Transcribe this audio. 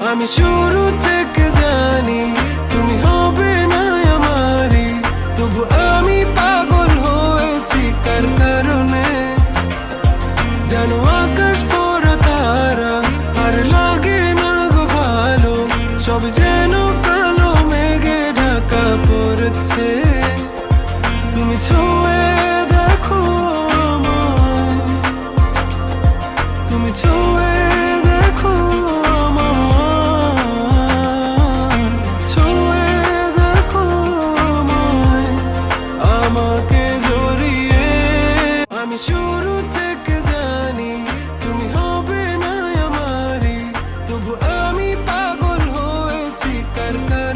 আমি শুরু থেকে জানি তুমি হবে না আমারই, তবু আমি পাগল হয়েছি কার কারণে। জানো আকাশ পড়া তারা আর লাগে না গো ভালো, সব যেন কালো মেঘে ঢাকা পড়েছে। তুমি ছুঁয়ে দেখো আমায়, তুমি ছুঁয়ে দেখো আমায়, ছুঁয়ে দেখো আমায়, আমাকে জড়িয়ে। আমি শুরু থেকে জানি তুমি হবে না আমারই, তবু আমি পাগল হয়েছি কার কারণে।